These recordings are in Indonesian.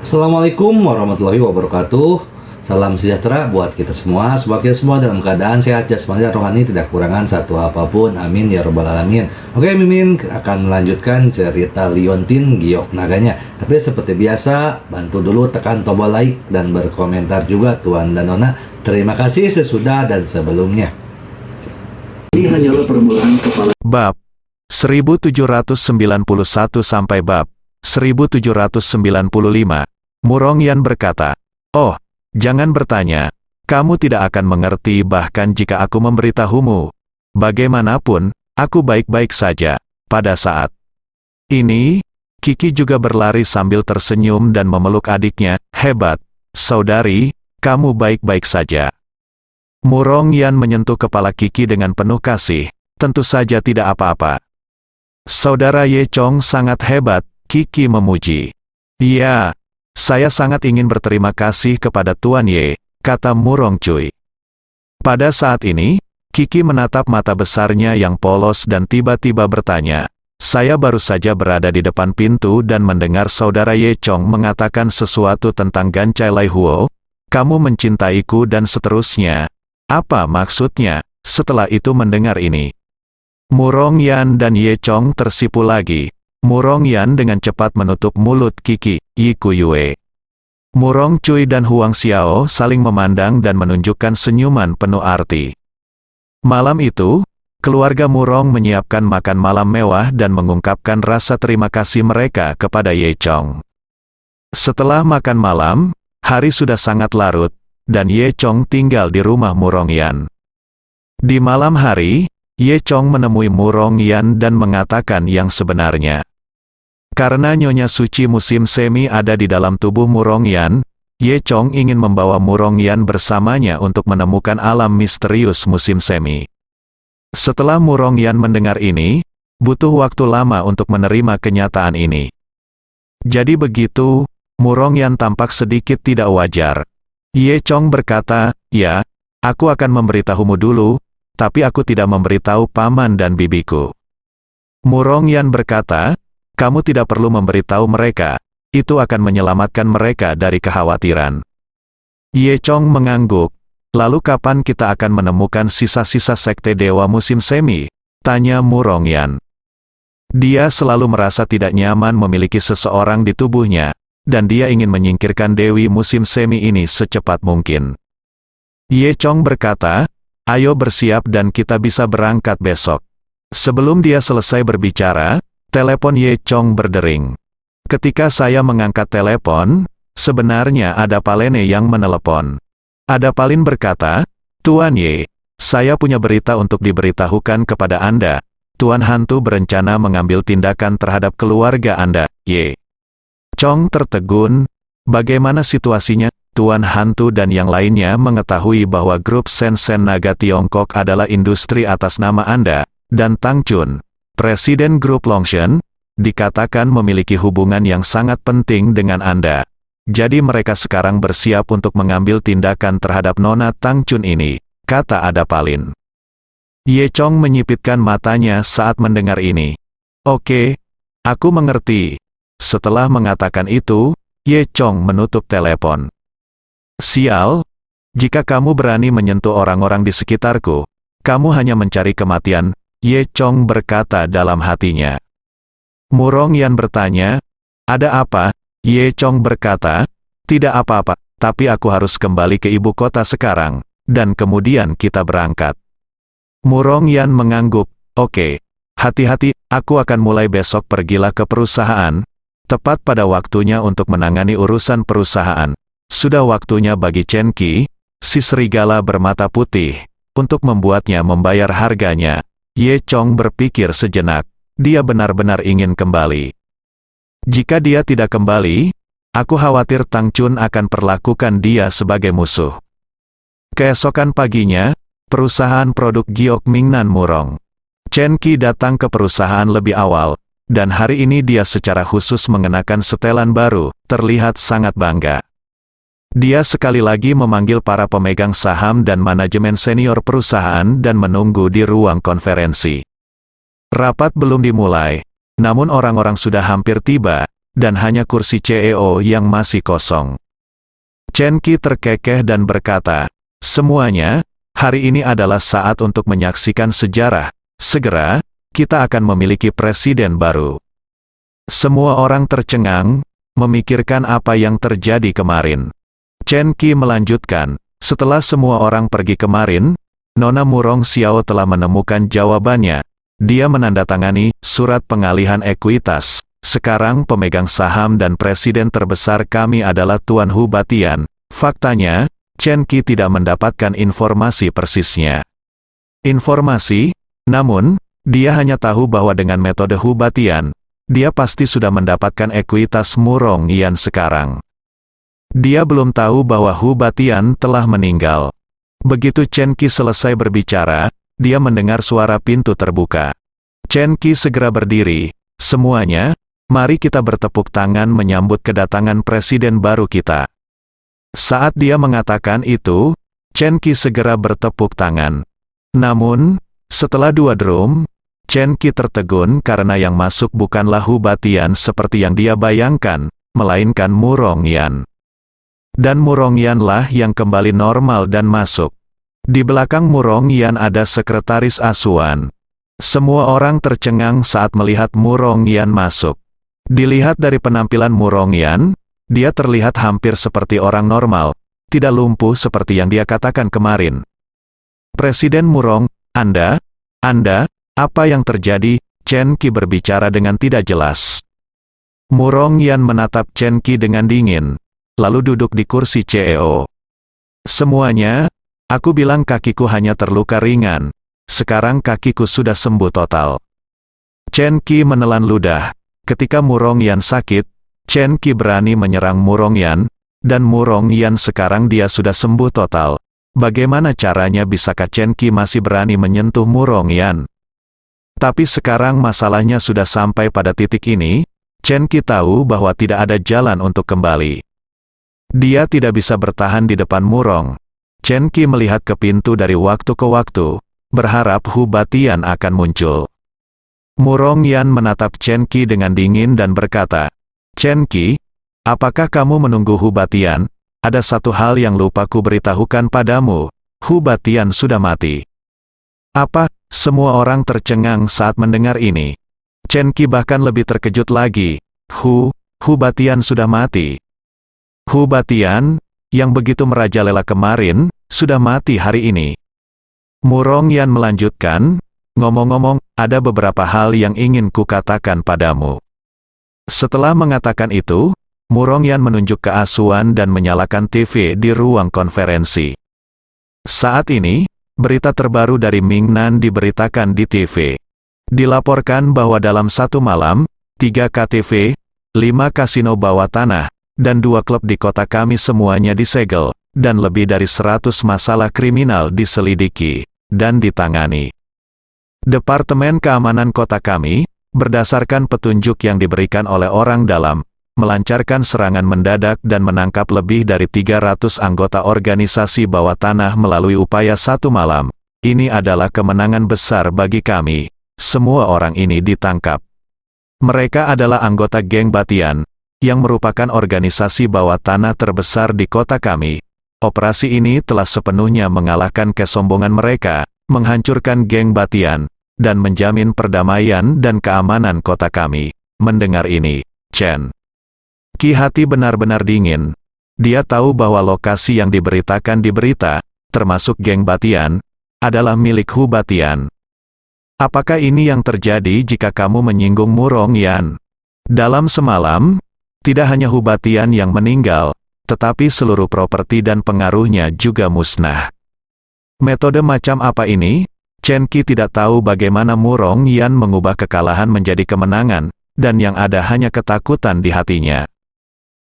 Assalamualaikum warahmatullahi wabarakatuh. Salam sejahtera buat kita semua. Semoga kita semua dalam keadaan sehat jasmani dan rohani, tidak kekurangan satu apapun. Amin ya robbal alamin. Oke, Mimin akan melanjutkan cerita Liontin Giok Naganya. Tapi seperti biasa, bantu dulu tekan tombol like dan berkomentar juga Tuan dan Nona. Terima kasih sesudah dan sebelumnya. Ini hanyalah permulaan kepala. Bab 1791 sampai bab 1795. Murongyan berkata, "Oh, jangan bertanya. Kamu tidak akan mengerti bahkan jika aku memberitahumu. Bagaimanapun, aku baik-baik saja." Pada saat ini, Kiki juga berlari sambil tersenyum dan memeluk adiknya. "Hebat, saudari, kamu baik-baik saja." Murongyan menyentuh kepala Kiki dengan penuh kasih. "Tentu saja tidak apa-apa. Saudara Ye Chong sangat hebat," Kiki memuji. "Ya, saya sangat ingin berterima kasih kepada Tuan Ye," kata Murong Cui. Pada saat ini, Kiki menatap mata besarnya yang polos dan tiba-tiba bertanya, "Saya baru saja berada di depan pintu dan mendengar saudara Ye Chong mengatakan sesuatu tentang Gancai Lai Huo. Kamu mencintaiku dan seterusnya. Apa maksudnya?" Setelah itu mendengar ini, Murongyan dan Ye Chong tersipu lagi. Murongyan dengan cepat menutup mulut Kiki, Yiku Yue. Murong Cui dan Huang Xiao saling memandang dan menunjukkan senyuman penuh arti. Malam itu, keluarga Murong menyiapkan makan malam mewah dan mengungkapkan rasa terima kasih mereka kepada Ye Chong. Setelah makan malam, hari sudah sangat larut, dan Ye Chong tinggal di rumah Murongyan. Di malam hari, Ye Chong menemui Murongyan dan mengatakan yang sebenarnya. Karena Nyonya Suci musim semi ada di dalam tubuh Murongyan, Ye Chong ingin membawa Murongyan bersamanya untuk menemukan alam misterius musim semi. Setelah Murongyan mendengar ini, butuh waktu lama untuk menerima kenyataan ini. Jadi begitu, Murongyan tampak sedikit tidak wajar. Ye Chong berkata, "Ya, aku akan memberitahumu dulu, tapi aku tidak memberitahu paman dan bibiku." Murongyan berkata, "Kamu tidak perlu memberitahu mereka, itu akan menyelamatkan mereka dari kekhawatiran." Ye Chong mengangguk. "Lalu kapan kita akan menemukan sisa-sisa sekte dewa musim semi?" tanya Murongyan. Dia selalu merasa tidak nyaman memiliki seseorang di tubuhnya, dan dia ingin menyingkirkan dewi musim semi ini secepat mungkin. Ye Chong berkata, "Ayo bersiap dan kita bisa berangkat besok." Sebelum dia selesai berbicara, telepon Ye Chong berdering. Ketika saya mengangkat telepon, sebenarnya ada Palene yang menelepon. Ada Palin berkata, "Tuan Ye, saya punya berita untuk diberitahukan kepada Anda. Tuan Hantu berencana mengambil tindakan terhadap keluarga Anda." Ye Chong tertegun. "Bagaimana situasinya?" Tuan Hantu dan yang lainnya mengetahui bahwa grup Shenzhen Naga Tiongkok adalah industri atas nama Anda, dan Tang Chun, Presiden grup Longshan, dikatakan memiliki hubungan yang sangat penting dengan Anda. Jadi mereka sekarang bersiap untuk mengambil tindakan terhadap Nona Tang Chun ini, kata Ada Palin. Ye Chong menyipitkan matanya saat mendengar ini. "Oke, aku mengerti." Setelah mengatakan itu, Ye Chong menutup telepon. "Sial, jika kamu berani menyentuh orang-orang di sekitarku, kamu hanya mencari kematian," Ye Chong berkata dalam hatinya. Murongyan bertanya, "Ada apa?" Ye Chong berkata, "Tidak apa-apa, tapi aku harus kembali ke ibu kota sekarang, dan kemudian kita berangkat." Murongyan mengangguk, "Oke, hati-hati, aku akan mulai besok. Pergilah ke perusahaan, tepat pada waktunya untuk menangani urusan perusahaan. Sudah waktunya bagi Chen Qi, si serigala bermata putih, untuk membuatnya membayar harganya." Ye Chong berpikir sejenak. Dia benar-benar ingin kembali. Jika dia tidak kembali, aku khawatir Tang Chun akan perlakukan dia sebagai musuh. Keesokan paginya, perusahaan produk Giok Mingnan Murong. Chen Qi datang ke perusahaan lebih awal, dan hari ini dia secara khusus mengenakan setelan baru, terlihat sangat bangga. Dia sekali lagi memanggil para pemegang saham dan manajemen senior perusahaan dan menunggu di ruang konferensi. Rapat belum dimulai, namun orang-orang sudah hampir tiba, dan hanya kursi CEO yang masih kosong. Chen Qi terkekeh dan berkata, "Semuanya, hari ini adalah saat untuk menyaksikan sejarah. Segera, kita akan memiliki presiden baru." Semua orang tercengang, memikirkan apa yang terjadi kemarin. Chen Qi melanjutkan, "Setelah semua orang pergi kemarin, Nona Murong Xiao telah menemukan jawabannya. Dia menandatangani surat pengalihan ekuitas. Sekarang pemegang saham dan presiden terbesar kami adalah Tuan Hu Batian." Faktanya, Chen Qi tidak mendapatkan informasi persisnya. Informasi, namun, dia hanya tahu bahwa dengan metode Hu Batian, dia pasti sudah mendapatkan ekuitas Murong Yan sekarang. Dia belum tahu bahwa Hu Batian telah meninggal. Begitu Chen Qi selesai berbicara, dia mendengar suara pintu terbuka. Chen Qi segera berdiri, "Semuanya, mari kita bertepuk tangan menyambut kedatangan presiden baru kita." Saat dia mengatakan itu, Chen Qi segera bertepuk tangan. Namun, setelah 2 drum, Chen Qi tertegun karena yang masuk bukanlah Hu Batian seperti yang dia bayangkan, melainkan Murong Yan. Dan Murong Yan lah yang kembali normal dan masuk. Di belakang Murong Yan ada sekretaris asuhan. Semua orang tercengang saat melihat Murong Yan masuk. Dilihat dari penampilan Murong Yan, dia terlihat hampir seperti orang normal, tidak lumpuh seperti yang dia katakan kemarin. "Presiden Murong, Anda, apa yang terjadi?" Chen Qi berbicara dengan tidak jelas. Murong Yan menatap Chen Qi dengan dingin, lalu duduk di kursi CEO. "Semuanya, aku bilang kakiku hanya terluka ringan. Sekarang kakiku sudah sembuh total." Chen Qi menelan ludah. Ketika Murong Yan sakit, Chen Qi berani menyerang Murong Yan, dan Murong Yan sekarang dia sudah sembuh total. Bagaimana caranya bisakah Chen Qi masih berani menyentuh Murong Yan? Tapi sekarang masalahnya sudah sampai pada titik ini, Chen Qi tahu bahwa tidak ada jalan untuk kembali. Dia tidak bisa bertahan di depan Murong. Chen Qi melihat ke pintu dari waktu ke waktu, berharap Hu Batian akan muncul. Murong Yan menatap Chen Qi dengan dingin dan berkata, "Chen Qi, apakah kamu menunggu Hu Batian? Ada satu hal yang lupa ku beritahukan padamu, Hu Batian sudah mati." "Apa?" Semua orang tercengang saat mendengar ini. Chen Qi bahkan lebih terkejut lagi. Hu Batian sudah mati." Hu Batian, yang begitu merajalela kemarin, sudah mati hari ini. Murong Yan melanjutkan, "Ngomong-ngomong, ada beberapa hal yang ingin kukatakan padamu." Setelah mengatakan itu, Murong Yan menunjuk ke asuhan dan menyalakan TV di ruang konferensi. Saat ini, berita terbaru dari Mingnan diberitakan di TV. Dilaporkan bahwa dalam satu malam, 3 KTV, 5 kasino bawah tanah, dan 2 klub di kota kami semuanya disegel, dan lebih dari 100 masalah kriminal diselidiki dan ditangani. Departemen Keamanan kota kami, berdasarkan petunjuk yang diberikan oleh orang dalam, melancarkan serangan mendadak dan menangkap lebih dari 300 anggota organisasi bawah tanah melalui upaya satu malam. Ini adalah kemenangan besar bagi kami. Semua orang ini ditangkap. Mereka adalah anggota geng Batian, yang merupakan organisasi bawah tanah terbesar di kota kami. Operasi ini telah sepenuhnya mengalahkan kesombongan mereka, menghancurkan geng Batian, dan menjamin perdamaian dan keamanan kota kami. Mendengar ini, Chen Qi hati benar-benar dingin. Dia tahu bahwa lokasi yang diberitakan di berita, termasuk geng Batian, adalah milik Hu Batian. "Apakah ini yang terjadi jika kamu menyinggung Murong Yan?" Dalam semalam, tidak hanya Hu Batian yang meninggal, tetapi seluruh properti dan pengaruhnya juga musnah. Metode macam apa ini? Chen Qi tidak tahu bagaimana Murong Yan mengubah kekalahan menjadi kemenangan, dan yang ada hanya ketakutan di hatinya.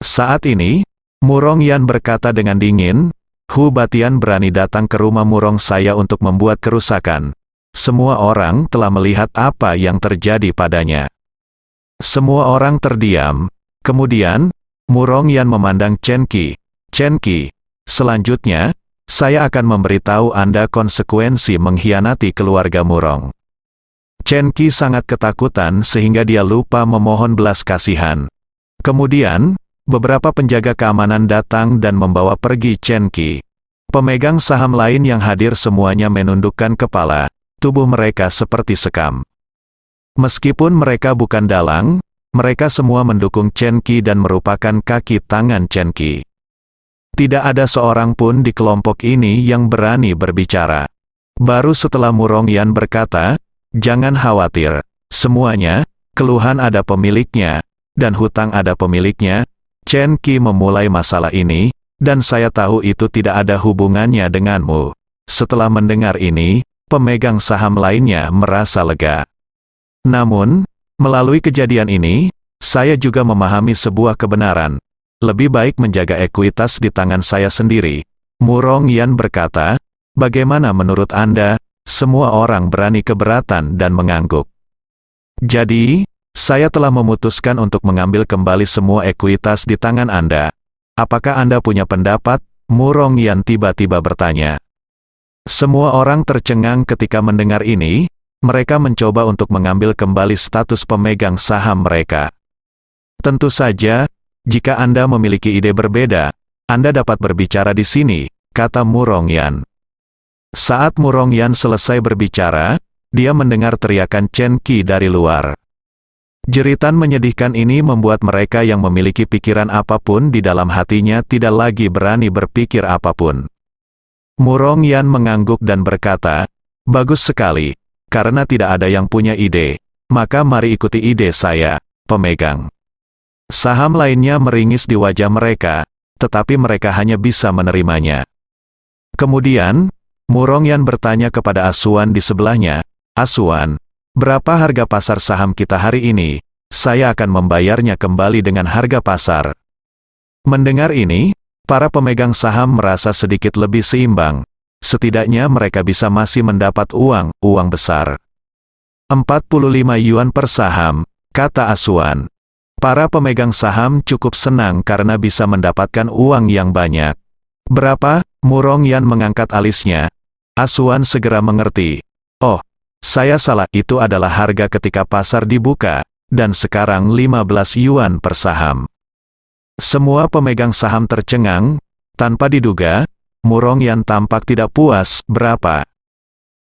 Saat ini, Murong Yan berkata dengan dingin, "Hu Batian berani datang ke rumah Murong saya untuk membuat kerusakan. Semua orang telah melihat apa yang terjadi padanya." Semua orang terdiam. Kemudian, Murong Yan memandang Chen Qi. "Chen Qi, selanjutnya, saya akan memberitahu Anda konsekuensi mengkhianati keluarga Murong." Chen Qi sangat ketakutan sehingga dia lupa memohon belas kasihan. Kemudian, beberapa penjaga keamanan datang dan membawa pergi Chen Qi. Pemegang saham lain yang hadir semuanya menundukkan kepala, tubuh mereka seperti sekam. Meskipun mereka bukan dalang, mereka semua mendukung Chen Qi dan merupakan kaki tangan Chen Qi. Tidak ada seorang pun di kelompok ini yang berani berbicara. Baru setelah Murongyan berkata, "Jangan khawatir, semuanya, keluhan ada pemiliknya, dan hutang ada pemiliknya." Chen Qi memulai masalah ini, dan saya tahu itu tidak ada hubungannya denganmu. Setelah mendengar ini, pemegang saham lainnya merasa lega. Namun, melalui kejadian ini, saya juga memahami sebuah kebenaran. Lebih baik menjaga ekuitas di tangan saya sendiri. Murongyan berkata, "Bagaimana menurut Anda?" Semua orang berani keberatan dan mengangguk. Jadi, saya telah memutuskan untuk mengambil kembali semua ekuitas di tangan Anda. Apakah Anda punya pendapat? Murongyan tiba-tiba bertanya. Semua orang tercengang ketika mendengar ini. Mereka mencoba untuk mengambil kembali status pemegang saham mereka. Tentu saja, jika Anda memiliki ide berbeda, Anda dapat berbicara di sini, kata Murongyan. Saat Murongyan selesai berbicara, dia mendengar teriakan Chen Qi dari luar. Jeritan menyedihkan ini membuat mereka yang memiliki pikiran apapun di dalam hatinya tidak lagi berani berpikir apapun. Murongyan mengangguk dan berkata, "Bagus sekali, karena tidak ada yang punya ide, maka mari ikuti ide saya, pemegang." Saham lainnya meringis di wajah mereka, tetapi mereka hanya bisa menerimanya. Kemudian, Murongyan bertanya kepada Asuan di sebelahnya, "Asuan, berapa harga pasar saham kita hari ini? Saya akan membayarnya kembali dengan harga pasar." Mendengar ini, para pemegang saham merasa sedikit lebih seimbang. Setidaknya mereka bisa masih mendapat uang besar. 45 yuan per saham, kata Asuan. Para pemegang saham cukup senang karena bisa mendapatkan uang yang banyak. "Berapa?" Murongyan mengangkat alisnya. Asuan segera mengerti. "Oh, saya salah, itu adalah harga ketika pasar dibuka, dan sekarang 15 yuan per saham." Semua pemegang saham tercengang. Tanpa diduga, Murongyan tampak tidak puas. "Berapa?"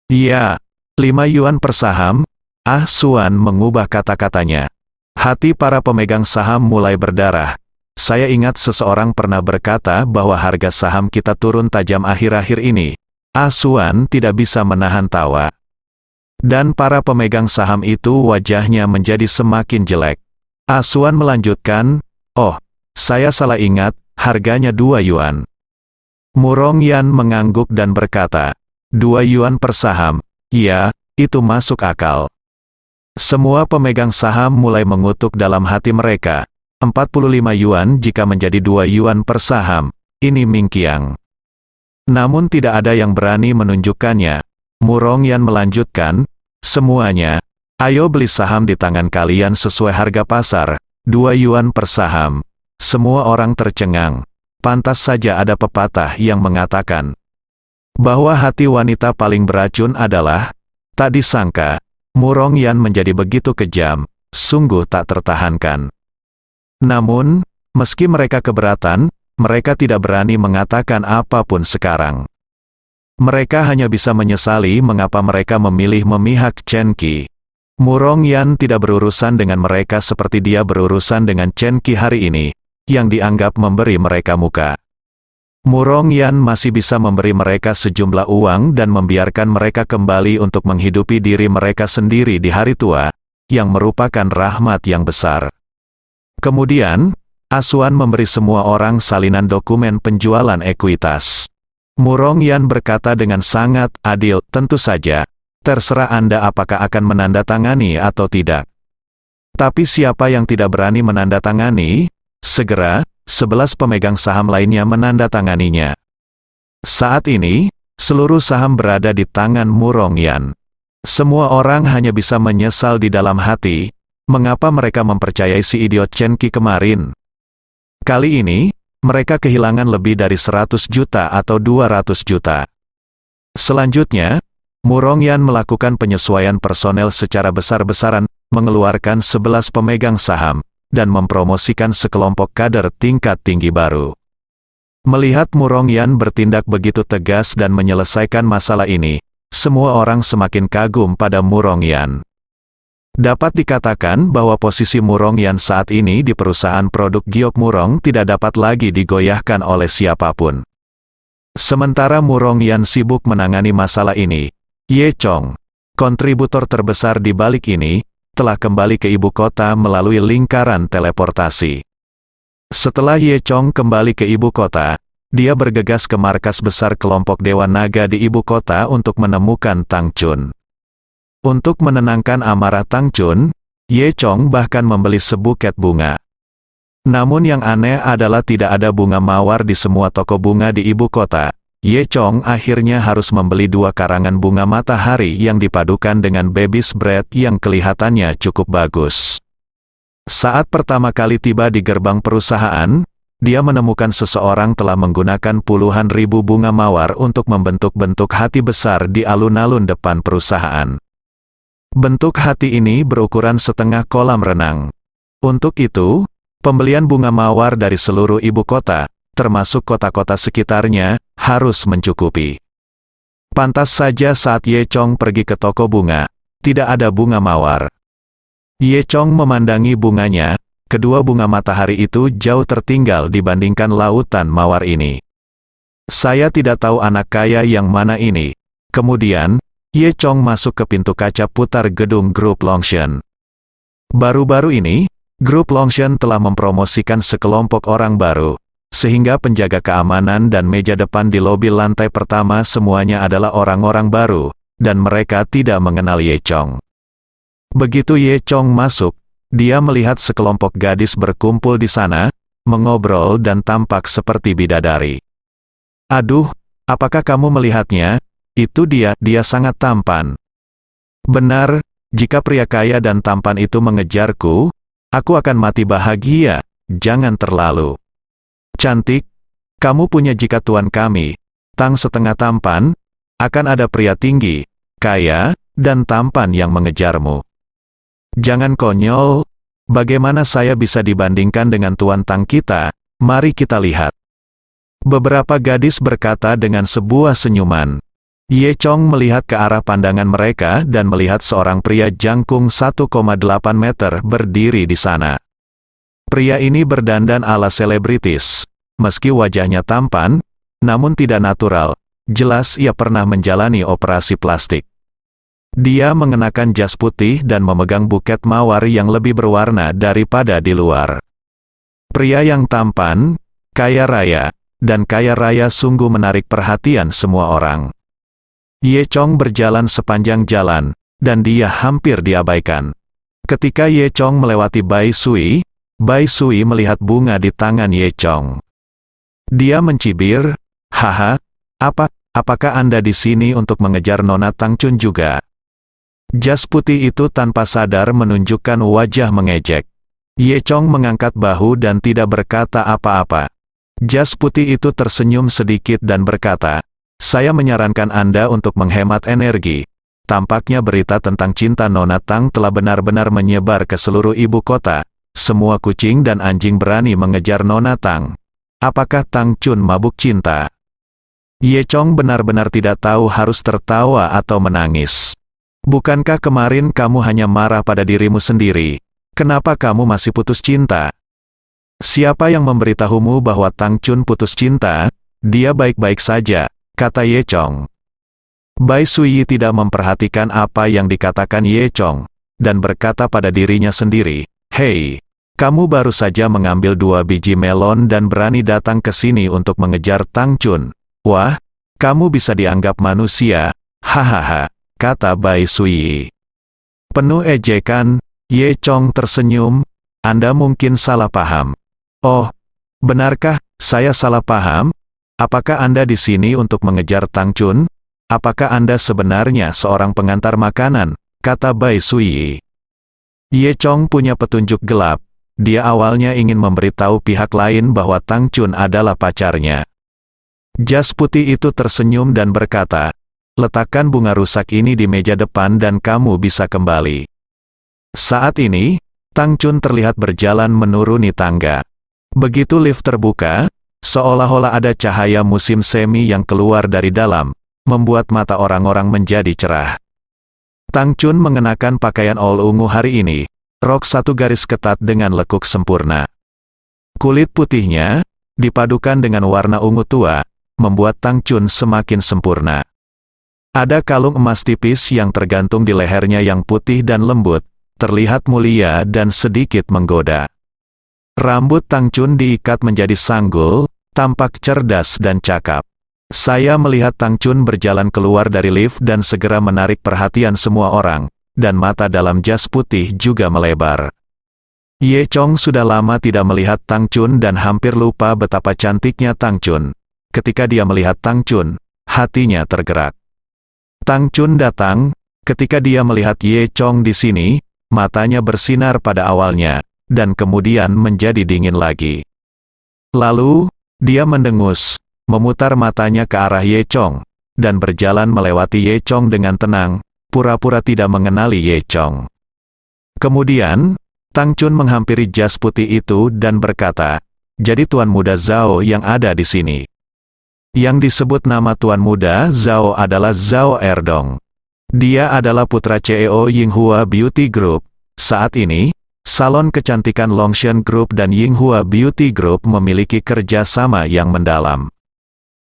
"Iya, 5 yuan per saham." Asuan mengubah kata-katanya. Hati para pemegang saham mulai berdarah. Saya ingat seseorang pernah berkata bahwa harga saham kita turun tajam akhir-akhir ini. Asuan tidak bisa menahan tawa. Dan para pemegang saham itu wajahnya menjadi semakin jelek. Asuan melanjutkan, "Oh, saya salah ingat, harganya 2 yuan. Murongyan mengangguk dan berkata, 2 yuan per saham, ya, itu masuk akal." Semua pemegang saham mulai mengutuk dalam hati mereka. 45 yuan jika menjadi 2 yuan per saham, ini mingkiang. Namun tidak ada yang berani menunjukkannya. Murongyan melanjutkan, "Semuanya, ayo beli saham di tangan kalian sesuai harga pasar, 2 yuan per saham." Semua orang tercengang. Pantas saja ada pepatah yang mengatakan bahwa hati wanita paling beracun adalah, tak disangka, Murongyan menjadi begitu kejam, sungguh tak tertahankan. Namun, meski mereka keberatan, mereka tidak berani mengatakan apapun sekarang. Mereka hanya bisa menyesali mengapa mereka memilih memihak Chen Qi. Murongyan tidak berurusan dengan mereka seperti dia berurusan dengan Chen Qi hari ini, yang dianggap memberi mereka muka. Murongyan masih bisa memberi mereka sejumlah uang dan membiarkan mereka kembali untuk menghidupi diri mereka sendiri di hari tua, yang merupakan rahmat yang besar. Kemudian, Asuan memberi semua orang salinan dokumen penjualan ekuitas. Murongyan berkata dengan sangat adil, "Tentu saja, terserah Anda apakah akan menandatangani atau tidak." Tapi siapa yang tidak berani menandatangani? Segera, 11 pemegang saham lainnya menandatanganinya. Saat ini, seluruh saham berada di tangan Murongyan. Semua orang hanya bisa menyesal di dalam hati, mengapa mereka mempercayai si idiot Chen Qi kemarin. Kali ini, mereka kehilangan lebih dari 100 juta atau 200 juta. Selanjutnya, Murongyan melakukan penyesuaian personel secara besar-besaran, mengeluarkan 11 pemegang saham, dan mempromosikan sekelompok kader tingkat tinggi baru. Melihat Mu Rongyan bertindak begitu tegas dan menyelesaikan masalah ini, semua orang semakin kagum pada Mu Rongyan. Dapat dikatakan bahwa posisi Mu Rongyan saat ini di perusahaan produk giok Murong tidak dapat lagi digoyahkan oleh siapapun. Sementara Mu Rongyan sibuk menangani masalah ini, Ye Chong, kontributor terbesar di balik ini, telah kembali ke ibu kota melalui lingkaran teleportasi. Setelah Ye Chong kembali ke ibu kota, dia bergegas ke markas besar kelompok Dewa Naga di ibu kota untuk menemukan Tang Chun. Untuk menenangkan amarah Tang Chun, Ye Chong bahkan membeli sebuket bunga. Namun yang aneh adalah tidak ada bunga mawar di semua toko bunga di ibu kota. Ye Chong akhirnya harus membeli 2 karangan bunga matahari yang dipadukan dengan baby's breath yang kelihatannya cukup bagus. Saat pertama kali tiba di gerbang perusahaan, dia menemukan seseorang telah menggunakan puluhan ribu bunga mawar untuk membentuk-bentuk hati besar di alun-alun depan perusahaan. Bentuk hati ini berukuran setengah kolam renang. Untuk itu, pembelian bunga mawar dari seluruh ibu kota, termasuk kota-kota sekitarnya, harus mencukupi. Pantas saja saat Ye Chong pergi ke toko bunga, tidak ada bunga mawar. Ye Chong memandangi bunganya, kedua bunga matahari itu jauh tertinggal dibandingkan lautan mawar ini. Saya tidak tahu anak kaya yang mana ini. Kemudian, Ye Chong masuk ke pintu kaca putar gedung Grup Longshan. Baru-baru ini, Grup Longshan telah mempromosikan sekelompok orang baru, sehingga penjaga keamanan dan meja depan di lobi lantai pertama semuanya adalah orang-orang baru, dan mereka tidak mengenal Ye Chong. Begitu Ye Chong masuk, dia melihat sekelompok gadis berkumpul di sana, mengobrol dan tampak seperti bidadari. Aduh, apakah kamu melihatnya? Itu dia sangat tampan. Benar, jika pria kaya dan tampan itu mengejarku, aku akan mati bahagia, jangan terlalu cantik, kamu punya jika tuan kami, Tang setengah tampan, akan ada pria tinggi, kaya, dan tampan yang mengejarmu. Jangan konyol, bagaimana saya bisa dibandingkan dengan tuan Tang kita, mari kita lihat. Beberapa gadis berkata dengan sebuah senyuman. Ye Chong melihat ke arah pandangan mereka dan melihat seorang pria jangkung 1,8 meter berdiri di sana. Pria ini berdandan ala selebritis. Meski wajahnya tampan, namun tidak natural, jelas ia pernah menjalani operasi plastik. Dia mengenakan jas putih dan memegang buket mawar yang lebih berwarna daripada di luar. Pria yang tampan, kaya raya, dan kaya raya sungguh menarik perhatian semua orang. Ye Chong berjalan sepanjang jalan, dan dia hampir diabaikan. Ketika Ye Chong melewati Bai Sui melihat bunga di tangan Ye Chong. Dia mencibir, haha, apakah Anda di sini untuk mengejar Nona Tang Chun juga? Jas putih itu tanpa sadar menunjukkan wajah mengejek. Ye Chong mengangkat bahu dan tidak berkata apa-apa. Jas putih itu tersenyum sedikit dan berkata, saya menyarankan Anda untuk menghemat energi. Tampaknya berita tentang cinta Nona Tang telah benar-benar menyebar ke seluruh ibu kota. Semua kucing dan anjing berani mengejar Nona Tang. Apakah Tang Chun mabuk cinta? Ye Chong benar-benar tidak tahu harus tertawa atau menangis. Bukankah kemarin kamu hanya marah pada dirimu sendiri? Kenapa kamu masih putus cinta? Siapa yang memberitahumu bahwa Tang Chun putus cinta? Dia baik-baik saja, kata Ye Chong. Bai Sui tidak memperhatikan apa yang dikatakan Ye Chong, dan berkata pada dirinya sendiri, hei, kamu baru saja mengambil 2 biji melon dan berani datang ke sini untuk mengejar Tang Chun. Wah, kamu bisa dianggap manusia, hahaha, kata Bai Sui. Penuh ejekan, Ye Chong tersenyum, Anda mungkin salah paham. Oh, benarkah saya salah paham? Apakah Anda di sini untuk mengejar Tang Chun? Apakah Anda sebenarnya seorang pengantar makanan? Kata Bai Sui. Ye Chong punya petunjuk gelap. Dia awalnya ingin memberitahu pihak lain bahwa Tang Chun adalah pacarnya. Jas putih itu tersenyum dan berkata, letakkan bunga rusak ini di meja depan dan kamu bisa kembali. Saat ini, Tang Chun terlihat berjalan menuruni tangga. Begitu lift terbuka, seolah-olah ada cahaya musim semi yang keluar dari dalam, membuat mata orang-orang menjadi cerah. Tang Chun mengenakan pakaian all ungu hari ini, rok satu garis ketat dengan lekuk sempurna. Kulit putihnya, dipadukan dengan warna ungu tua, membuat Tang Chun semakin sempurna. Ada kalung emas tipis yang tergantung di lehernya yang putih dan lembut, terlihat mulia dan sedikit menggoda. Rambut Tang Chun diikat menjadi sanggul, tampak cerdas dan cakap. Saya melihat Tang Chun berjalan keluar dari lift dan segera menarik perhatian semua orang, dan mata dalam jas putih juga melebar. Ye Chong sudah lama tidak melihat Tang Chun dan hampir lupa betapa cantiknya Tang Chun. Ketika dia melihat Tang Chun, hatinya tergerak. Tang Chun datang, ketika dia melihat Ye Chong di sini, matanya bersinar pada awalnya, dan kemudian menjadi dingin lagi. Lalu, dia mendengus, memutar matanya ke arah Ye Chong, dan berjalan melewati Ye Chong dengan tenang, pura-pura tidak mengenali Ye Chong. Kemudian, Tang Chun menghampiri jas putih itu dan berkata, "Jadi Tuan Muda Zhao yang ada di sini." Yang disebut nama Tuan Muda Zhao adalah Zhao Erdong. Dia adalah putra CEO Yinghua Beauty Group. Saat ini, salon kecantikan Longshan Group dan Yinghua Beauty Group memiliki kerja sama yang mendalam.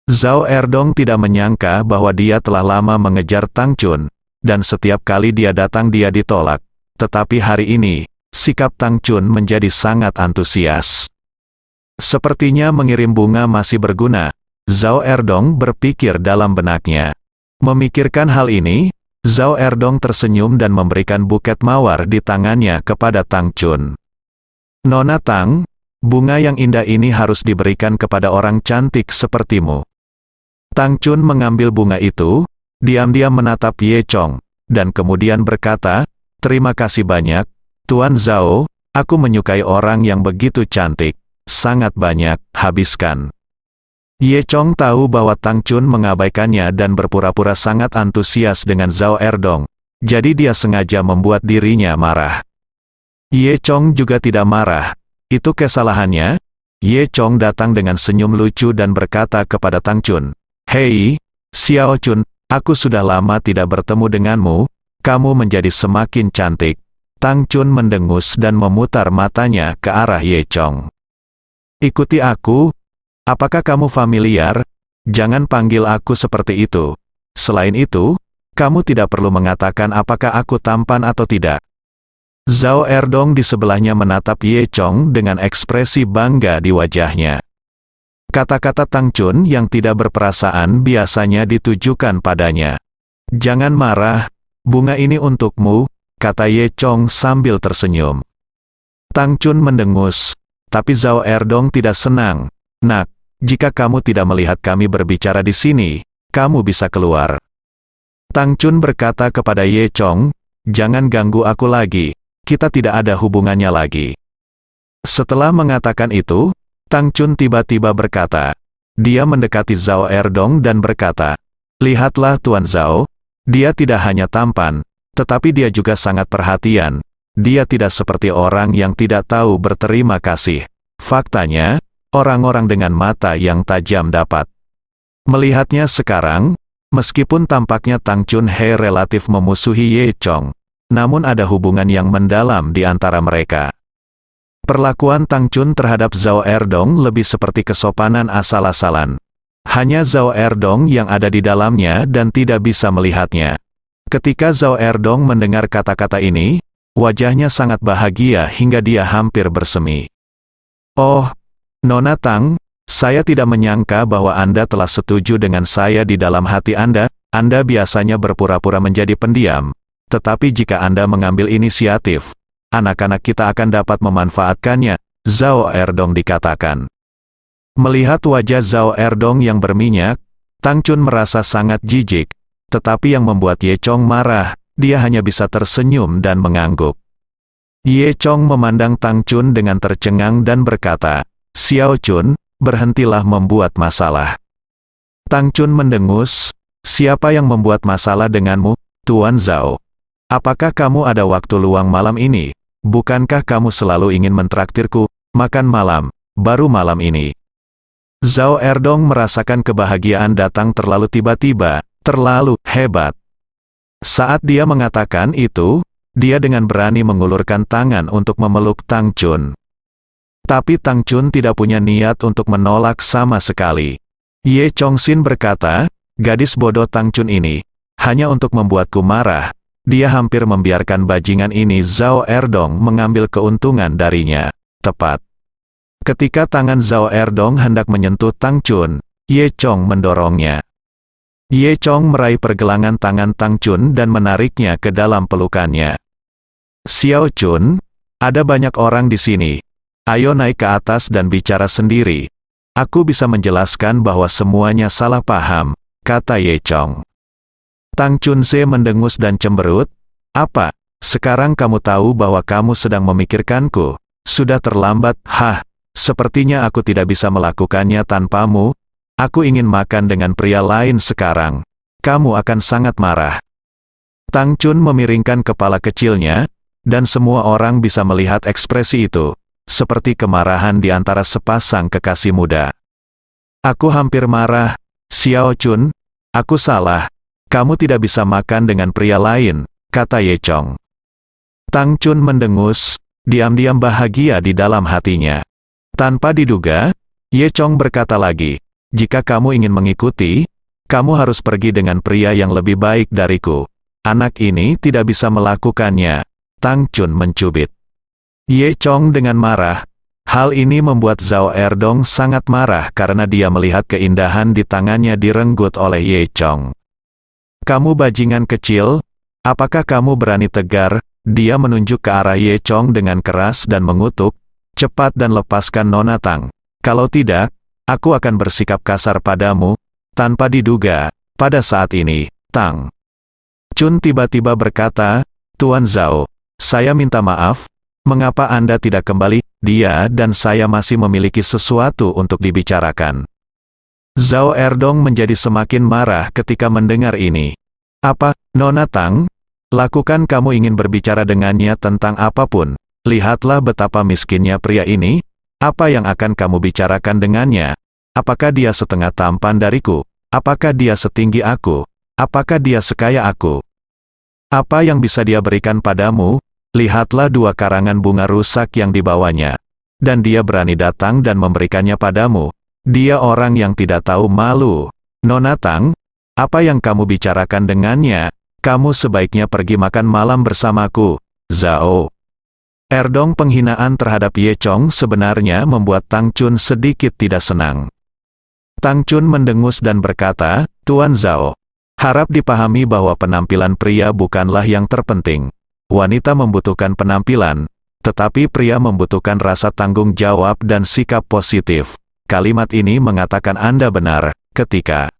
Zhao Erdong tidak menyangka bahwa dia telah lama mengejar Tang Chun, dan setiap kali dia datang dia ditolak. Tetapi hari ini, sikap Tang Chun menjadi sangat antusias. Sepertinya mengirim bunga masih berguna, Zhao Erdong berpikir dalam benaknya. Memikirkan hal ini, Zhao Erdong tersenyum dan memberikan buket mawar di tangannya kepada Tang Chun. "Nona Tang, bunga yang indah ini harus diberikan kepada orang cantik sepertimu." Tang Chun mengambil bunga itu, diam-diam menatap Ye Chong, dan kemudian berkata, "Terima kasih banyak, Tuan Zhao, aku menyukai orang yang begitu cantik, sangat banyak, habiskan." Ye Chong tahu bahwa Tang Chun mengabaikannya dan berpura-pura sangat antusias dengan Zhao Erdong, jadi dia sengaja membuat dirinya marah. Ye Chong juga tidak marah, itu kesalahannya. Ye Chong datang dengan senyum lucu dan berkata kepada Tang Chun, "Hei, Xiao Chun, aku sudah lama tidak bertemu denganmu, kamu menjadi semakin cantik." Tang Chun mendengus dan memutar matanya ke arah Ye Chong. "Ikuti aku. Apakah kamu familiar? Jangan panggil aku seperti itu. Selain itu, kamu tidak perlu mengatakan apakah aku tampan atau tidak." Zhao Erdong di sebelahnya menatap Ye Chong dengan ekspresi bangga di wajahnya. Kata-kata Tang Chun yang tidak berperasaan biasanya ditujukan padanya. "Jangan marah, bunga ini untukmu," kata Ye Chong sambil tersenyum. Tang Chun mendengus, tapi Zhao Erdong tidak senang. "Nak, jika kamu tidak melihat kami berbicara di sini, kamu bisa keluar." Tang Chun berkata kepada Ye Chong, "Jangan ganggu aku lagi, kita tidak ada hubungannya lagi." Setelah mengatakan itu, Tang Chun tiba-tiba berkata, dia mendekati Zhao Erdong dan berkata, "Lihatlah Tuan Zhao, dia tidak hanya tampan, tetapi dia juga sangat perhatian. Dia tidak seperti orang yang tidak tahu berterima kasih. Faktanya, orang-orang dengan mata yang tajam dapat melihatnya sekarang." Meskipun tampaknya Tang Chun He relatif memusuhi Ye Chong, namun ada hubungan yang mendalam di antara mereka. Perlakuan Tang Chun terhadap Zhao Erdong lebih seperti kesopanan asal-asalan. Hanya Zhao Erdong yang ada di dalamnya dan tidak bisa melihatnya. Ketika Zhao Erdong mendengar kata-kata ini, wajahnya sangat bahagia hingga dia hampir bersemi. "Oh, Nona Tang, saya tidak menyangka bahwa Anda telah setuju dengan saya di dalam hati Anda. Anda biasanya berpura-pura menjadi pendiam, tetapi jika Anda mengambil inisiatif, anak-anak kita akan dapat memanfaatkannya," Zhao Erdong dikatakan. Melihat wajah Zhao Erdong yang berminyak, Tang Chun merasa sangat jijik, tetapi yang membuat Ye Chong marah, dia hanya bisa tersenyum dan mengangguk. Ye Chong memandang Tang Chun dengan tercengang dan berkata, "Xiao Chun, berhentilah membuat masalah." Tang Chun mendengus, "Siapa yang membuat masalah denganmu, Tuan Zhao? Apakah kamu ada waktu luang malam ini?" bukankah kamu selalu ingin mentraktirku makan malam, baru malam ini? Zhao Erdong merasakan kebahagiaan datang terlalu tiba-tiba, terlalu hebat. Saat dia mengatakan itu, dia dengan berani mengulurkan tangan untuk memeluk Tang Chun. Tapi Tang Chun tidak punya niat untuk menolak sama sekali. Ye Chongxin berkata, gadis bodoh Tang Chun ini, hanya untuk membuatku marah, dia hampir membiarkan bajingan ini Zhao Erdong mengambil keuntungan darinya. Tepat ketika tangan Zhao Erdong hendak menyentuh Tang Chun, Ye Chong mendorongnya. Ye Chong meraih pergelangan tangan Tang Chun dan menariknya ke dalam pelukannya. Xiao Chun, ada banyak orang di sini. Ayo naik ke atas dan bicara sendiri. Aku bisa menjelaskan bahwa semuanya salah paham, kata Ye Chong. Tang Chunze mendengus dan cemberut. Apa? Sekarang kamu tahu bahwa kamu sedang memikirkanku? Sudah terlambat, sepertinya aku tidak bisa melakukannya tanpamu. Aku ingin makan dengan pria lain sekarang. Kamu akan sangat marah. Tang Chun memiringkan kepala kecilnya, dan semua orang bisa melihat ekspresi itu. Seperti kemarahan di antara sepasang kekasih muda. Aku hampir marah, Xiao Chun, aku salah. Kamu tidak bisa makan dengan pria lain, kata Ye Chong. Tang Chun mendengus, diam-diam bahagia di dalam hatinya. Tanpa diduga, Ye Chong berkata lagi, jika kamu ingin mengikuti, kamu harus pergi dengan pria yang lebih baik dariku. Anak ini tidak bisa melakukannya. Tang Chun mencubit Ye Chong dengan marah. Hal ini membuat Zhao Erdong sangat marah karena dia melihat keindahan di tangannya direnggut oleh Ye Chong. Kamu bajingan kecil, apakah kamu berani tegar? Dia menunjuk ke arah Ye Chong dengan keras dan mengutuk, cepat dan lepaskan Nona Tang. Kalau tidak, aku akan bersikap kasar padamu. Tanpa diduga, pada saat ini, Tang Chun tiba-tiba berkata, Tuan Zhao, saya minta maaf. Mengapa Anda tidak kembali? Dia dan saya masih memiliki sesuatu untuk dibicarakan. Zhao Erdong menjadi semakin marah ketika mendengar ini. Apa, Nona Tang? Lakukan, kamu ingin berbicara dengannya tentang apapun. Lihatlah betapa miskinnya pria ini. Apa yang akan kamu bicarakan dengannya? Apakah dia setengah tampan dariku? Apakah dia setinggi aku? Apakah dia sekaya aku? Apa yang bisa dia berikan padamu? Lihatlah 2 karangan bunga rusak yang dibawanya. Dan dia berani datang dan memberikannya padamu. Dia orang yang tidak tahu malu. Nona Tang, apa yang kamu bicarakan dengannya? Kamu sebaiknya pergi makan malam bersamaku. Zhao Erdong. Penghinaan terhadap Ye Chong sebenarnya membuat Tang Chun sedikit tidak senang. Tang Chun mendengus dan berkata, Tuan Zhao, harap dipahami bahwa penampilan pria bukanlah yang terpenting. Wanita membutuhkan penampilan, tetapi pria membutuhkan rasa tanggung jawab dan sikap positif. Kalimat ini mengatakan Anda benar, ketika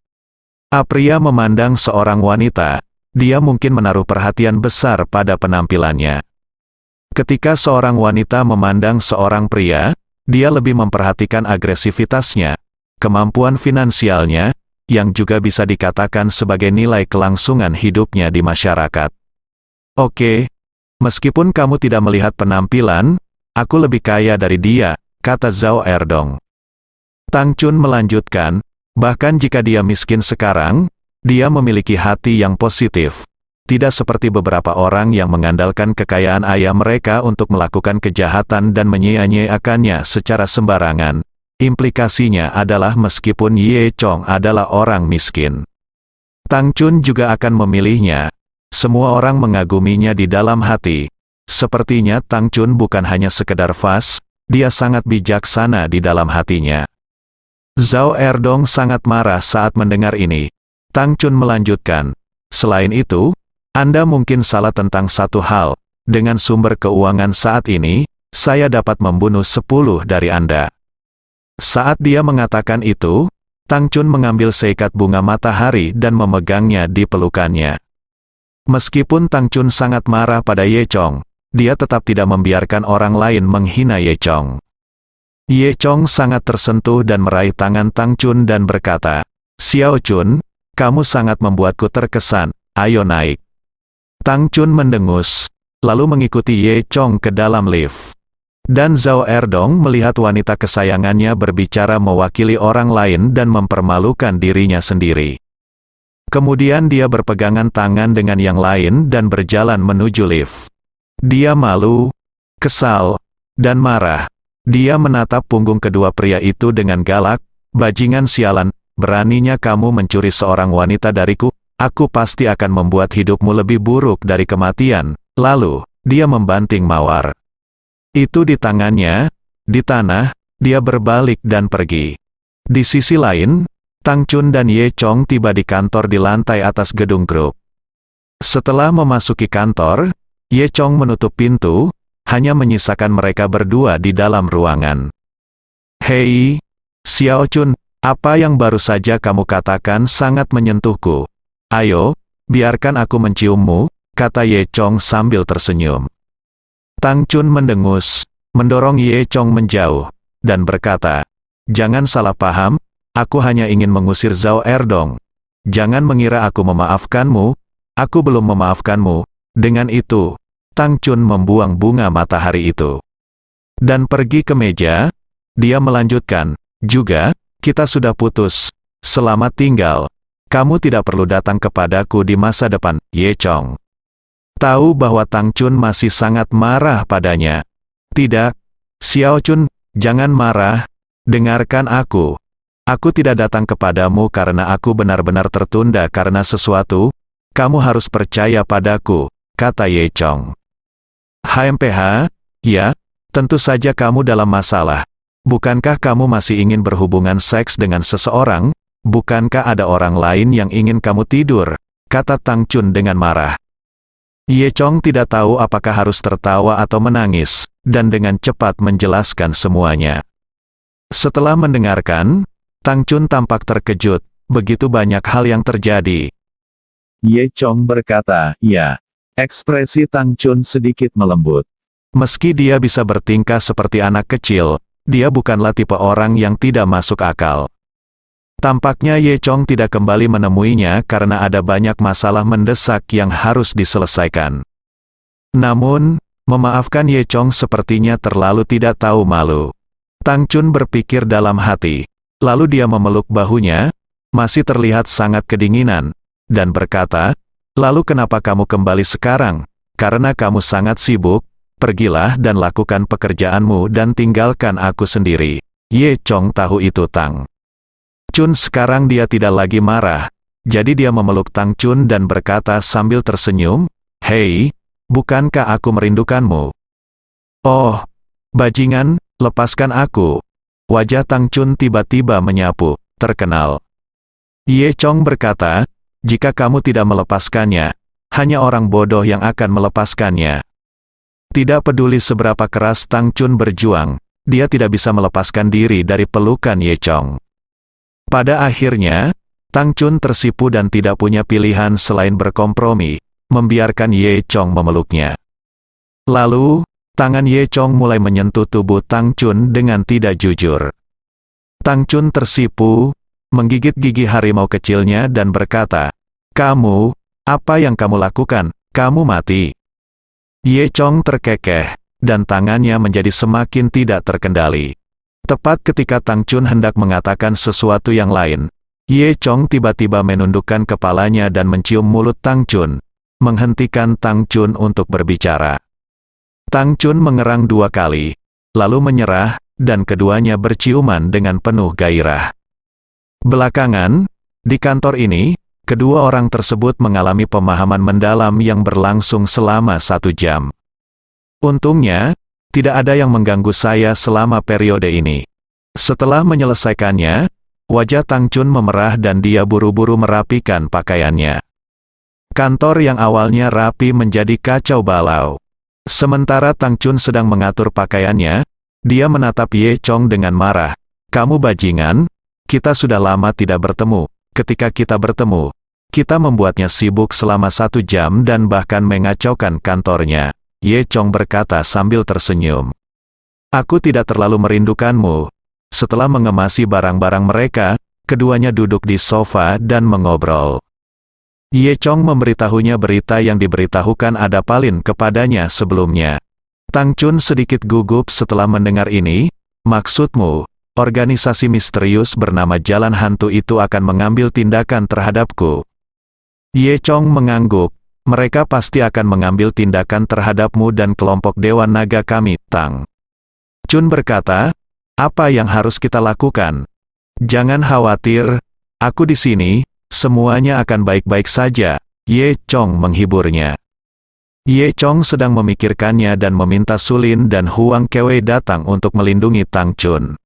pria memandang seorang wanita, dia mungkin menaruh perhatian besar pada penampilannya. Ketika seorang wanita memandang seorang pria, dia lebih memperhatikan agresivitasnya, kemampuan finansialnya, yang juga bisa dikatakan sebagai nilai kelangsungan hidupnya di masyarakat. Oke. Meskipun kamu tidak melihat penampilan, aku lebih kaya dari dia, kata Zhao Erdong. Tang Chun melanjutkan, bahkan jika dia miskin sekarang, dia memiliki hati yang positif. Tidak seperti beberapa orang yang mengandalkan kekayaan ayah mereka untuk melakukan kejahatan dan menyia-nyiakannya secara sembarangan. Implikasinya adalah meskipun Ye Chong adalah orang miskin, Tang Chun juga akan memilihnya. Semua orang mengaguminya di dalam hati. Sepertinya Tang Chun bukan hanya sekedar fas, dia sangat bijaksana di dalam hatinya. Zhao Erdong sangat marah saat mendengar ini. Tang Chun melanjutkan, selain itu, Anda mungkin salah tentang satu hal. Dengan sumber keuangan saat ini, saya dapat membunuh 10 dari Anda. Saat dia mengatakan itu, Tang Chun mengambil seikat bunga matahari dan memegangnya di pelukannya. Meskipun Tang Chun sangat marah pada Ye Chong, dia tetap tidak membiarkan orang lain menghina Ye Chong. Ye Chong sangat tersentuh dan meraih tangan Tang Chun dan berkata, Xiao Chun, kamu sangat membuatku terkesan, ayo naik. Tang Chun mendengus, lalu mengikuti Ye Chong ke dalam lift. Dan Zhao Erdong melihat wanita kesayangannya berbicara mewakili orang lain dan mempermalukan dirinya sendiri. Kemudian dia berpegangan tangan dengan yang lain dan berjalan menuju lift. Dia malu, kesal, dan marah. Dia menatap punggung kedua pria itu dengan galak. Bajingan sialan, beraninya kamu mencuri seorang wanita dariku? Aku pasti akan membuat hidupmu lebih buruk dari kematian. Lalu, dia membanting mawar itu di tangannya, di tanah. Dia berbalik dan pergi. Di sisi lain, Tang Chun dan Ye Chong tiba di kantor di lantai atas gedung grup. Setelah memasuki kantor, Ye Chong menutup pintu, hanya menyisakan mereka berdua di dalam ruangan. Hei, Xiao Chun, apa yang baru saja kamu katakan sangat menyentuhku. Ayo, biarkan aku menciummu, kata Ye Chong sambil tersenyum. Tang Chun mendengus, mendorong Ye Chong menjauh, dan berkata, jangan salah paham, aku hanya ingin mengusir Zhao Erdong. Jangan mengira aku memaafkanmu, aku belum memaafkanmu. Dengan itu, Tang Chun membuang bunga matahari itu. Dan pergi ke meja, dia melanjutkan, juga, kita sudah putus, selamat tinggal. Kamu tidak perlu datang kepadaku di masa depan, Ye Chong. Tahu bahwa Tang Chun masih sangat marah padanya. Tidak, Xiao Chun, jangan marah, dengarkan aku. Aku tidak datang kepadamu karena aku benar-benar tertunda karena sesuatu. Kamu harus percaya padaku, kata Ye Chong. HMPH, ya, tentu saja kamu dalam masalah. Bukankah kamu masih ingin berhubungan seks dengan seseorang? Bukankah ada orang lain yang ingin kamu tidur? Kata Tang Chun dengan marah. Ye Chong tidak tahu apakah harus tertawa atau menangis, dan dengan cepat menjelaskan semuanya. Setelah mendengarkan, Tang Chun tampak terkejut, begitu banyak hal yang terjadi. Ye Chong berkata, ya. Ekspresi Tang Chun sedikit melembut. Meski dia bisa bertingkah seperti anak kecil, dia bukanlah tipe orang yang tidak masuk akal. Tampaknya Ye Chong tidak kembali menemuinya karena ada banyak masalah mendesak yang harus diselesaikan. Namun, memaafkan Ye Chong sepertinya terlalu tidak tahu malu. Tang Chun berpikir dalam hati. Lalu dia memeluk bahunya, masih terlihat sangat kedinginan, dan berkata, lalu kenapa kamu kembali sekarang? Karena kamu sangat sibuk, pergilah dan lakukan pekerjaanmu dan tinggalkan aku sendiri. Ye Chong tahu itu Tang Chun sekarang dia tidak lagi marah, jadi dia memeluk Tang Chun dan berkata sambil tersenyum, hei, bukankah aku merindukanmu? Oh, bajingan, lepaskan aku. Wajah Tang Chun tiba-tiba menyapu, terkenal. Ye Chong berkata, jika kamu tidak melepaskannya, hanya orang bodoh yang akan melepaskannya. Tidak peduli seberapa keras Tang Chun berjuang, dia tidak bisa melepaskan diri dari pelukan Ye Chong. Pada akhirnya, Tang Chun tersipu dan tidak punya pilihan selain berkompromi, membiarkan Ye Chong memeluknya. Lalu, tangan Ye Chong mulai menyentuh tubuh Tang Chun dengan tidak jujur. Tang Chun tersipu, menggigit gigi harimau kecilnya dan berkata, kamu, apa yang kamu lakukan? Kamu mati. Ye Chong terkekeh, dan tangannya menjadi semakin tidak terkendali. Tepat ketika Tang Chun hendak mengatakan sesuatu yang lain, Ye Chong tiba-tiba menundukkan kepalanya dan mencium mulut Tang Chun, menghentikan Tang Chun untuk berbicara. Tang Chun mengerang 2 kali, lalu menyerah, dan keduanya berciuman dengan penuh gairah. Belakangan, di kantor ini, kedua orang tersebut mengalami pemahaman mendalam yang berlangsung selama 1 jam. Untungnya, tidak ada yang mengganggu saya selama periode ini. Setelah menyelesaikannya, wajah Tang Chun memerah dan dia buru-buru merapikan pakaiannya. Kantor yang awalnya rapi menjadi kacau balau. Sementara Tang Chun sedang mengatur pakaiannya, dia menatap Ye Chong dengan marah. Kamu bajingan, kita sudah lama tidak bertemu. Ketika kita bertemu, kita membuatnya sibuk selama 1 jam dan bahkan mengacaukan kantornya. Ye Chong berkata sambil tersenyum. Aku tidak terlalu merindukanmu. Setelah mengemasi barang-barang mereka, keduanya duduk di sofa dan mengobrol. Ye Chong memberitahunya berita yang diberitahukan ada Palin kepadanya sebelumnya. Tang Chun sedikit gugup setelah mendengar ini. Maksudmu, organisasi misterius bernama Jalan Hantu itu akan mengambil tindakan terhadapku? Ye Chong mengangguk. Mereka pasti akan mengambil tindakan terhadapmu dan kelompok Dewan Naga kami, Tang Chun berkata. Apa yang harus kita lakukan? Jangan khawatir, aku di sini, semuanya akan baik-baik saja, Ye Chong menghiburnya. Ye Chong sedang memikirkannya dan meminta Sulin dan Huang Kewei datang untuk melindungi Tang Chun.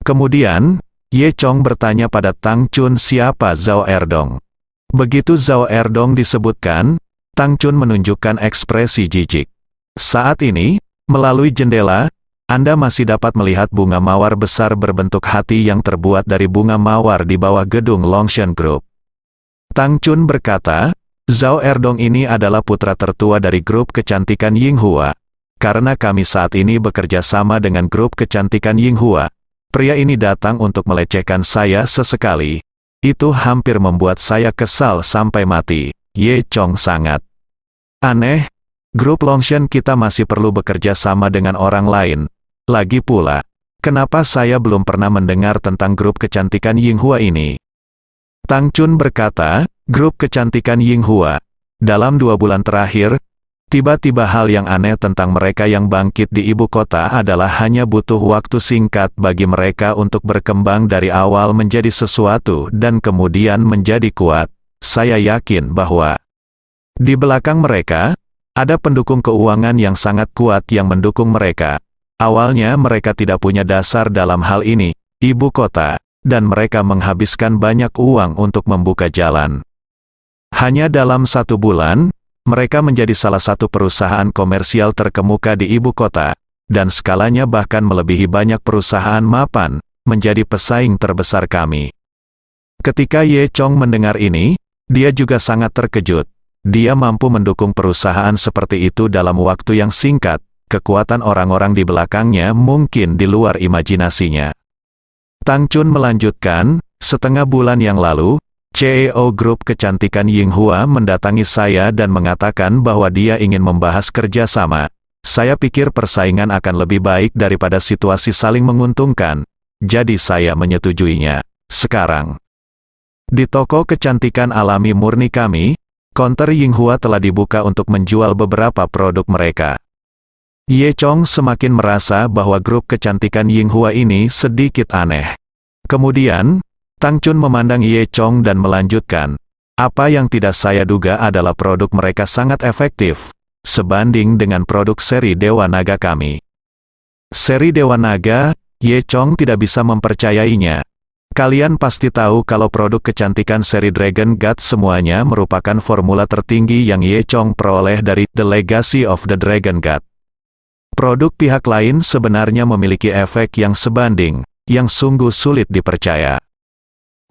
Kemudian, Ye Chong bertanya pada Tang Chun siapa Zhao Erdong. Begitu Zhao Erdong disebutkan, Tang Chun menunjukkan ekspresi jijik. Saat ini, melalui jendela, Anda masih dapat melihat bunga mawar besar berbentuk hati yang terbuat dari bunga mawar di bawah gedung Longshan Group. Tang Chun berkata, Zhao Erdong ini adalah putra tertua dari grup kecantikan Yinghua. Karena kami saat ini bekerja sama dengan grup kecantikan Yinghua, pria ini datang untuk melecehkan saya sesekali. Itu hampir membuat saya kesal sampai mati. Ye Chong sangat aneh. Grup Longshan kita masih perlu bekerja sama dengan orang lain. Lagi pula, kenapa saya belum pernah mendengar tentang grup kecantikan Yinghua ini? Tang Chun berkata, grup kecantikan Yinghua. Dalam 2 bulan terakhir, tiba-tiba hal yang aneh tentang mereka yang bangkit di ibu kota adalah hanya butuh waktu singkat bagi mereka untuk berkembang dari awal menjadi sesuatu dan kemudian menjadi kuat. Saya yakin bahwa di belakang mereka, ada pendukung keuangan yang sangat kuat yang mendukung mereka. Awalnya mereka tidak punya dasar dalam hal ini, ibu kota, dan mereka menghabiskan banyak uang untuk membuka jalan. Hanya dalam 1 bulan, mereka menjadi salah satu perusahaan komersial terkemuka di ibu kota, dan skalanya bahkan melebihi banyak perusahaan mapan, menjadi pesaing terbesar kami. Ketika Ye Chong mendengar ini, dia juga sangat terkejut. Dia mampu mendukung perusahaan seperti itu dalam waktu yang singkat. Kekuatan orang-orang di belakangnya mungkin di luar imajinasinya. Tang Chun melanjutkan, setengah bulan yang lalu, CEO grup kecantikan Yinghua mendatangi saya dan mengatakan bahwa dia ingin membahas kerjasama. Saya pikir persaingan akan lebih baik daripada situasi saling menguntungkan, jadi saya menyetujuinya. Sekarang, di toko kecantikan alami murni kami, konter Yinghua telah dibuka untuk menjual beberapa produk mereka. Ye Chong semakin merasa bahwa grup kecantikan Yinghua ini sedikit aneh. Kemudian, Tang Chun memandang Ye Chong dan melanjutkan, apa yang tidak saya duga adalah produk mereka sangat efektif, sebanding dengan produk seri Dewa Naga kami. Seri Dewa Naga, Ye Chong tidak bisa mempercayainya. Kalian pasti tahu kalau produk kecantikan seri Dragon God semuanya merupakan formula tertinggi yang Ye Chong peroleh dari The Legacy of the Dragon God. Produk pihak lain sebenarnya memiliki efek yang sebanding, yang sungguh sulit dipercaya.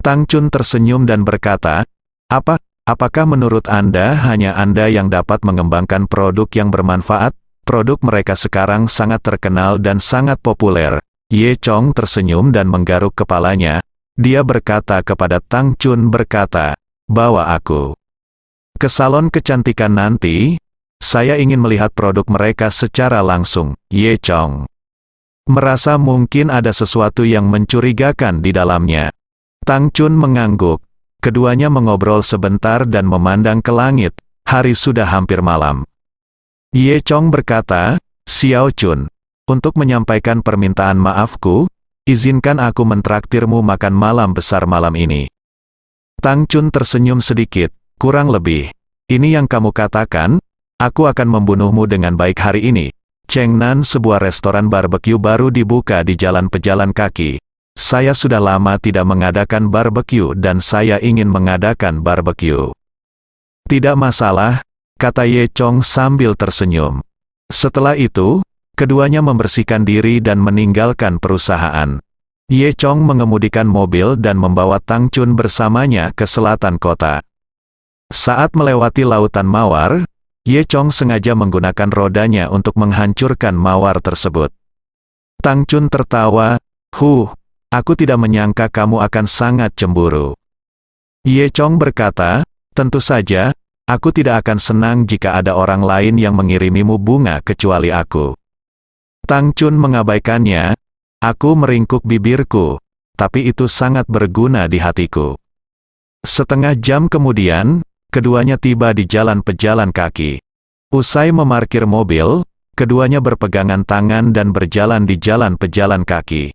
Tang Chun tersenyum dan berkata, apakah menurut Anda hanya Anda yang dapat mengembangkan produk yang bermanfaat? Produk mereka sekarang sangat terkenal dan sangat populer. Ye Chong tersenyum dan menggaruk kepalanya. Dia berkata kepada Tang Chun bawa aku ke salon kecantikan nanti. Saya ingin melihat produk mereka secara langsung. Ye Chong merasa mungkin ada sesuatu yang mencurigakan di dalamnya. Tang Chun mengangguk. Keduanya mengobrol sebentar dan memandang ke langit. Hari sudah hampir malam. Ye Chong berkata, Xiao Chun, untuk menyampaikan permintaan maafku, izinkan aku mentraktirmu makan malam besar malam ini. Tang Chun tersenyum sedikit. Kurang lebih, ini yang kamu katakan? Aku akan membunuhmu dengan baik hari ini. Chengnan, sebuah restoran barbeque baru dibuka di jalan pejalan kaki. Saya sudah lama tidak mengadakan barbeque dan saya ingin mengadakan barbeque. Tidak masalah, kata Ye Chong sambil tersenyum. Setelah itu, keduanya membersihkan diri dan meninggalkan perusahaan. Ye Chong mengemudikan mobil dan membawa Tang Chun bersamanya ke selatan kota. Saat melewati lautan mawar, Ye Chong sengaja menggunakan rodanya untuk menghancurkan mawar tersebut. Tang Chun tertawa, aku tidak menyangka kamu akan sangat cemburu. Ye Chong berkata, Tentu saja, aku tidak akan senang jika ada orang lain yang mengirimimu bunga kecuali aku. Tang Chun mengabaikannya. Aku meringkuk bibirku, tapi itu sangat berguna di hatiku. Setengah jam kemudian, keduanya tiba di jalan pejalan kaki. Usai memarkir mobil, keduanya berpegangan tangan dan berjalan di jalan pejalan kaki.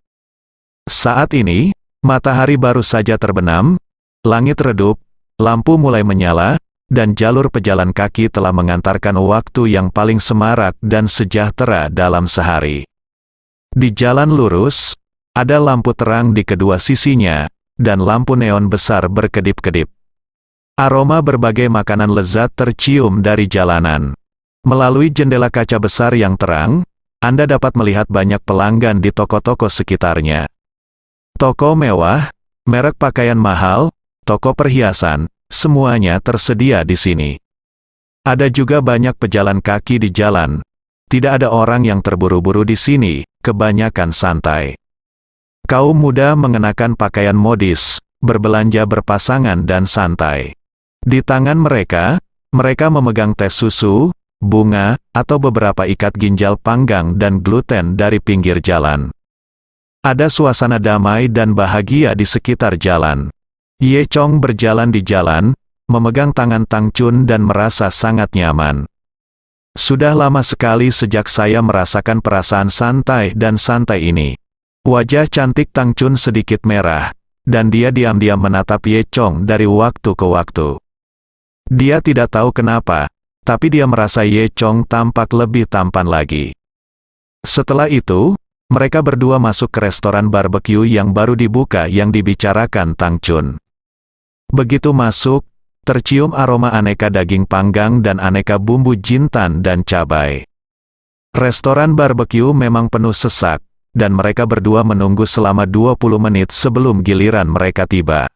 Saat ini, matahari baru saja terbenam, langit redup, lampu mulai menyala, dan jalur pejalan kaki telah mengantarkan waktu yang paling semarak dan sejahtera dalam sehari. Di jalan lurus, ada lampu terang di kedua sisinya, dan lampu neon besar berkedip-kedip. Aroma berbagai makanan lezat tercium dari jalanan. Melalui jendela kaca besar yang terang, Anda dapat melihat banyak pelanggan di toko-toko sekitarnya. Toko mewah, merek pakaian mahal, toko perhiasan, semuanya tersedia di sini. Ada juga banyak pejalan kaki di jalan. Tidak ada orang yang terburu-buru di sini, kebanyakan santai. Kaum muda mengenakan pakaian modis, berbelanja berpasangan dan santai. Di tangan mereka, mereka memegang teh susu, bunga, atau beberapa ikat ginjal panggang dan gluten dari pinggir jalan. Ada suasana damai dan bahagia di sekitar jalan. Ye Chong berjalan di jalan, memegang tangan Tang Chun dan merasa sangat nyaman. Sudah lama sekali sejak saya merasakan perasaan santai dan santai ini. Wajah cantik Tang Chun sedikit merah, dan dia diam-diam menatap Ye Chong dari waktu ke waktu. Dia tidak tahu kenapa, tapi dia merasa Ye Chong tampak lebih tampan lagi. Setelah itu, mereka berdua masuk ke restoran barbeque yang baru dibuka yang dibicarakan Tang Chun. Begitu masuk, tercium aroma aneka daging panggang dan aneka bumbu jintan dan cabai. Restoran barbeque memang penuh sesak, dan mereka berdua menunggu selama 20 menit sebelum giliran mereka tiba.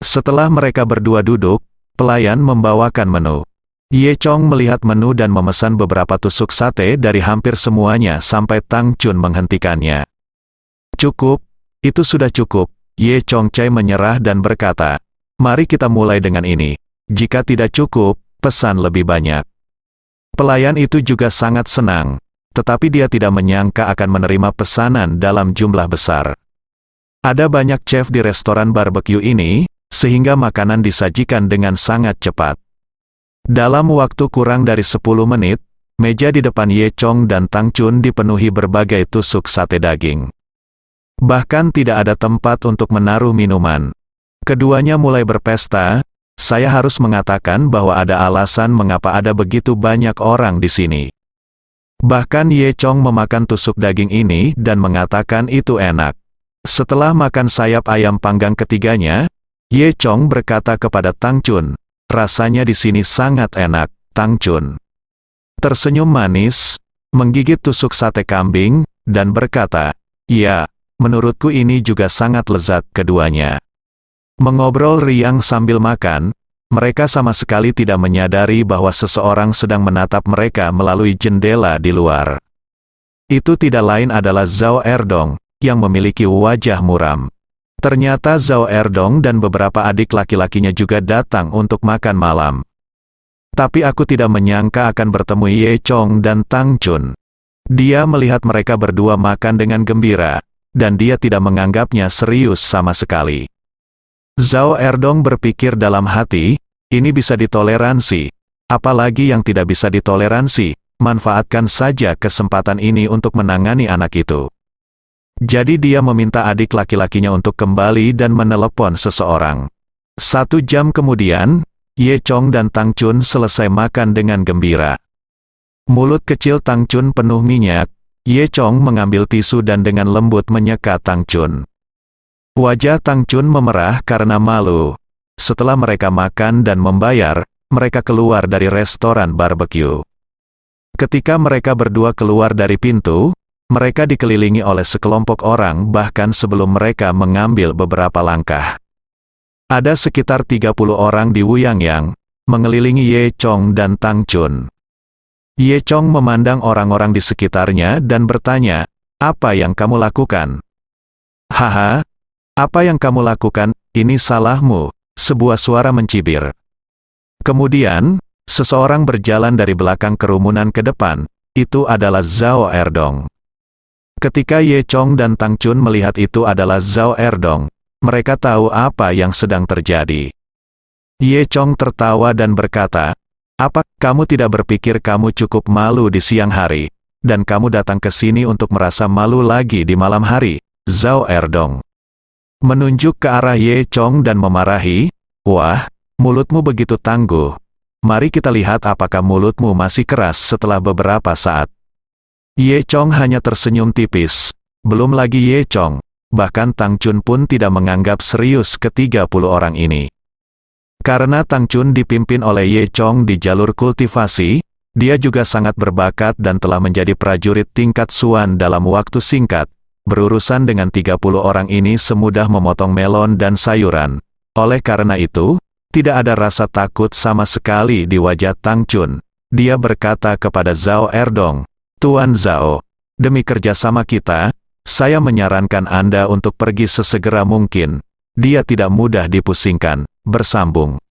Setelah mereka berdua duduk, pelayan membawakan menu. Ye Chong melihat menu dan memesan beberapa tusuk sate dari hampir semuanya sampai Tang Chun menghentikannya. Cukup, itu sudah cukup. Ye Chong Chai menyerah dan berkata, "Mari kita mulai dengan ini. Jika tidak cukup, pesan lebih banyak." Pelayan itu juga sangat senang, tetapi dia tidak menyangka akan menerima pesanan dalam jumlah besar. Ada banyak chef di restoran barbeque ini, sehingga makanan disajikan dengan sangat cepat. Dalam waktu kurang dari 10 menit, meja di depan Ye Chong dan Tang Chun dipenuhi berbagai tusuk sate daging. Bahkan tidak ada tempat untuk menaruh minuman. Keduanya mulai berpesta. Saya harus mengatakan bahwa ada alasan mengapa ada begitu banyak orang di sini. Bahkan Ye Chong memakan tusuk daging ini dan mengatakan itu enak. Setelah makan sayap ayam panggang ketiganya, Ye Chong berkata kepada Tang Chun, "Rasanya di sini sangat enak, Tang Chun." Tersenyum manis, menggigit tusuk sate kambing, dan berkata, "Ya, menurutku ini juga sangat lezat." Keduanya mengobrol riang sambil makan. Mereka sama sekali tidak menyadari bahwa seseorang sedang menatap mereka melalui jendela di luar. Itu tidak lain adalah Zhao Erdong, yang memiliki wajah muram. Ternyata Zhao Erdong dan beberapa adik laki-lakinya juga datang untuk makan malam. Tapi aku tidak menyangka akan bertemu Ye Chong dan Tang Chun. Dia melihat mereka berdua makan dengan gembira, dan dia tidak menganggapnya serius sama sekali. Zhao Erdong berpikir dalam hati, ini bisa ditoleransi. Apalagi yang tidak bisa ditoleransi, manfaatkan saja kesempatan ini untuk menangani anak itu. Jadi dia meminta adik laki-lakinya untuk kembali dan menelepon seseorang. 1 jam kemudian, Ye Chong dan Tang Chun selesai makan dengan gembira. Mulut kecil Tang Chun penuh minyak. Ye Chong mengambil tisu dan dengan lembut menyeka Tang Chun. Wajah Tang Chun memerah karena malu. Setelah mereka makan dan membayar, mereka keluar dari restoran barbeque. Ketika mereka berdua keluar dari pintu, mereka dikelilingi oleh sekelompok orang bahkan sebelum mereka mengambil beberapa langkah. Ada sekitar 30 orang di Wuyangyang, mengelilingi Ye Chong dan Tang Chun. Ye Chong memandang orang-orang di sekitarnya dan bertanya, "Apa yang kamu lakukan?" "Haha, apa yang kamu lakukan, ini salahmu," sebuah suara mencibir. Kemudian, seseorang berjalan dari belakang kerumunan ke depan. Itu adalah Zhao Erdong. Ketika Ye Chong dan Tang Chun melihat itu adalah Zhao Erdong, mereka tahu apa yang sedang terjadi. Ye Chong tertawa dan berkata, "Apa, kamu tidak berpikir kamu cukup malu di siang hari, dan kamu datang ke sini untuk merasa malu lagi di malam hari?" Zhao Erdong menunjuk ke arah Ye Chong dan memarahi, "Wah, mulutmu begitu tangguh. Mari kita lihat apakah mulutmu masih keras setelah beberapa saat." Ye Chong hanya tersenyum tipis. Belum lagi Ye Chong, bahkan Tang Chun pun tidak menganggap serius ke-30 orang ini. Karena Tang Chun dipimpin oleh Ye Chong di jalur kultivasi, dia juga sangat berbakat dan telah menjadi prajurit tingkat Suan dalam waktu singkat. Berurusan dengan 30 orang ini semudah memotong melon dan sayuran. Oleh karena itu, tidak ada rasa takut sama sekali di wajah Tang Chun. Dia berkata kepada Zhao Erdong, "Tuan Zhao, demi kerjasama kita, saya menyarankan Anda untuk pergi sesegera mungkin. Dia tidak mudah dipusingkan." Bersambung.